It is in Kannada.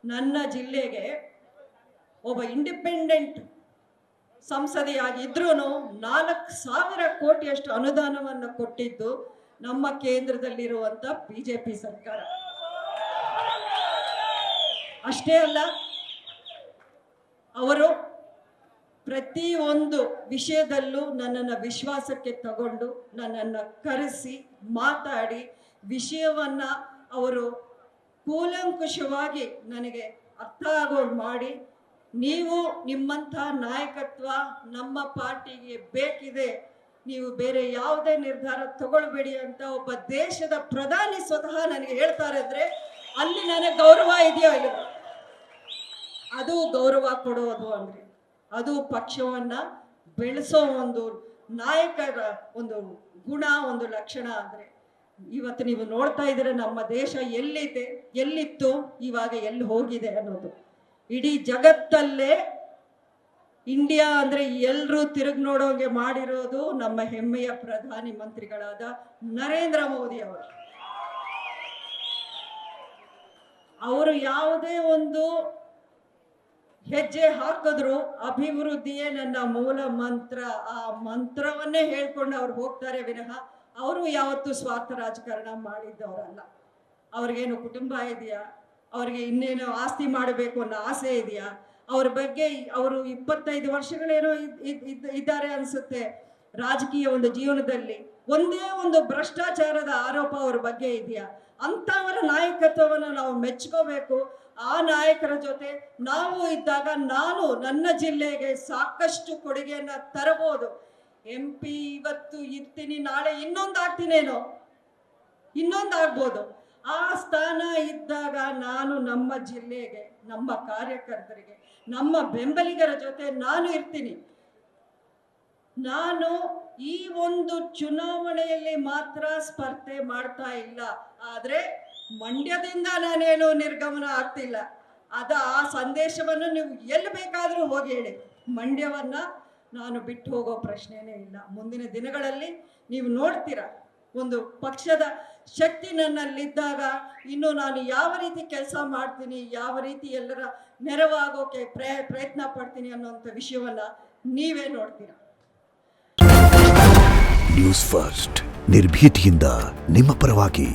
ನನ್ನ ಜಿಲ್ಲೆಗೆ ಒಬ್ಬ ಇಂಡಿಪೆಂಡೆಂಟ್ ಸಂಸದೆಯಾಗಿದ್ರೂ 4,000 ಕೋಟಿಯಷ್ಟು ಅನುದಾನವನ್ನು ಕೊಟ್ಟಿದ್ದು ನಮ್ಮ ಕೇಂದ್ರದಲ್ಲಿರುವಂತ ಬಿಜೆಪಿ ಸರ್ಕಾರ. ಅಷ್ಟೇ ಅಲ್ಲ, ಅವರು ಪ್ರತಿಯೊಂದು ವಿಷಯದಲ್ಲೂ ನನ್ನನ್ನು ವಿಶ್ವಾಸಕ್ಕೆ ತಗೊಂಡು ನನ್ನನ್ನು ಕರೆಸಿ ಮಾತಾಡಿ ವಿಷಯವನ್ನ ಅವರು ಕೂಲಂಕುಷವಾಗಿ ನನಗೆ ಅರ್ಥ ಆಗೋದು ಮಾಡಿ, ನೀವು ನಿಮ್ಮಂಥ ನಾಯಕತ್ವ ನಮ್ಮ ಪಾರ್ಟಿಗೆ ಬೇಕಿದೆ, ನೀವು ಬೇರೆ ಯಾವುದೇ ನಿರ್ಧಾರ ತಗೊಳ್ಬೇಡಿ ಅಂತ ಒಬ್ಬ ದೇಶದ ಪ್ರಧಾನಿ ಸ್ವತಃ ನನಗೆ ಹೇಳ್ತಾರೆ ಅಂದ್ರೆ ಅಲ್ಲಿ ನನಗೆ ಗೌರವ ಇದೆಯೋ ಇಲ್ಲ. ಅದು ಗೌರವ ಕೊಡೋದು ಅಂದ್ರೆ ಅದು ಪಕ್ಷವನ್ನ ಬೆಳೆಸೋ ಒಂದು ನಾಯಕರ ಒಂದು ಗುಣ, ಒಂದು ಲಕ್ಷಣ. ಅಂದ್ರೆ ಇವತ್ತು ನೀವು ನೋಡ್ತಾ ಇದ್ರೆ ನಮ್ಮ ದೇಶ ಎಲ್ಲಿತ್ತು, ಇವಾಗ ಎಲ್ಲಿ ಹೋಗಿದೆ ಅನ್ನೋದು. ಇಡೀ ಜಗತ್ತಲ್ಲೇ ಇಂಡಿಯಾ ಅಂದ್ರೆ ಎಲ್ಲರೂ ತಿರುಗಿ ನೋಡೋಂಗೆ ಮಾಡಿರೋದು ನಮ್ಮ ಹೆಮ್ಮೆಯ ಪ್ರಧಾನಿ ಮಂತ್ರಿಗಳಾದ ನರೇಂದ್ರ ಮೋದಿ ಅವರು. ಅವರು ಯಾವುದೇ ಒಂದು ಹೆಜ್ಜೆ ಹಾಕಿದ್ರು ಅಭಿವೃದ್ಧಿಯೇ ನನ್ನ ಮೂಲ ಮಂತ್ರ, ಆ ಮಂತ್ರವನ್ನೇ ಹೇಳ್ಕೊಂಡು ಅವ್ರು ಹೋಗ್ತಾರೆ ವಿನಃ ಅವರು ಯಾವತ್ತೂ ಸ್ವಾರ್ಥ ರಾಜಕಾರಣ ಮಾಡಿದ್ದವರಲ್ಲ. ಅವ್ರಿಗೇನು ಕುಟುಂಬ ಇದೆಯಾ, ಅವ್ರಿಗೆ ಇನ್ನೇನು ಆಸ್ತಿ ಮಾಡಬೇಕು ಅನ್ನೋ ಆಸೆ ಇದೆಯಾ, ಅವ್ರ ಬಗ್ಗೆ ಅವರು 25 ವರ್ಷಗಳೇನೋ ಇದ್ದಾರೆ ಅನ್ಸುತ್ತೆ ರಾಜಕೀಯ ಒಂದು ಜೀವನದಲ್ಲಿ, ಒಂದೇ ಒಂದು ಭ್ರಷ್ಟಾಚಾರದ ಆರೋಪ ಅವ್ರ ಬಗ್ಗೆ ಇದೆಯಾ? ಅಂತವರ ನಾಯಕತ್ವವನ್ನು ನಾವು ಮೆಚ್ಕೋಬೇಕು. ಆ ನಾಯಕರ ಜೊತೆ ನಾವು ಇದ್ದಾಗ ನಾನು ನನ್ನ ಜಿಲ್ಲೆಗೆ ಸಾಕಷ್ಟು ಕೊಡುಗೆಯನ್ನ ತರಬಹುದು. MP ಇವತ್ತು ಇರ್ತೀನಿ, ನಾಳೆ ಇನ್ನೊಂದಾಗ್ತೀನೇನೋ, ಇನ್ನೊಂದಾಗ್ಬೋದು. ಆ ಸ್ಥಾನ ಇದ್ದಾಗ ನಾನು ನಮ್ಮ ಜಿಲ್ಲೆಗೆ, ನಮ್ಮ ಕಾರ್ಯಕರ್ತರಿಗೆ, ನಮ್ಮ ಬೆಂಬಲಿಗರ ಜೊತೆ ನಾನು ಇರ್ತೀನಿ. ನಾನು ಈ ಒಂದು ಚುನಾವಣೆಯಲ್ಲಿ ಮಾತ್ರ ಸ್ಪರ್ಧೆ ಮಾಡ್ತಾ ಇಲ್ಲ, ಆದ್ರೆ ಮಂಡ್ಯದಿಂದ ನಾನೇನು ನಿರ್ಗಮನ ಆಗ್ತಿಲ್ಲ. ಆ ಸಂದೇಶವನ್ನು ನೀವು ಎಲ್ಲಿ ಬೇಕಾದರೂ ಹೋಗಿ ಹೇಳಿ, ಮಂಡ್ಯವನ್ನ ನಾನು ಬಿಟ್ಟು ಹೋಗೋ ಪ್ರಶ್ನೆನೇ ಇಲ್ಲ. ಮುಂದಿನ ದಿನಗಳಲ್ಲಿ ನೀವು ನೋಡ್ತೀರಾ, ಒಂದು ಪಕ್ಷದ ಶಕ್ತಿ ನನ್ನಲ್ಲಿದ್ದಾಗ ಇನ್ನು ನಾನು ಯಾವ ರೀತಿ ಕೆಲಸ ಮಾಡ್ತೀನಿ, ಯಾವ ರೀತಿ ಎಲ್ಲರ ನೆರವಾಗೋಕೆ ಪ್ರಯತ್ನ ಪಡ್ತೀನಿ ಅನ್ನೋಂಥ ವಿಷಯವನ್ನ ನೀವೇ ನೋಡ್ತೀರಾ. ನ್ಯೂಸ್ ಫಸ್ಟ್, ನಿರ್ಭೀತಿಯಿಂದ ನಿಮ್ಮ ಪರವಾಗಿ.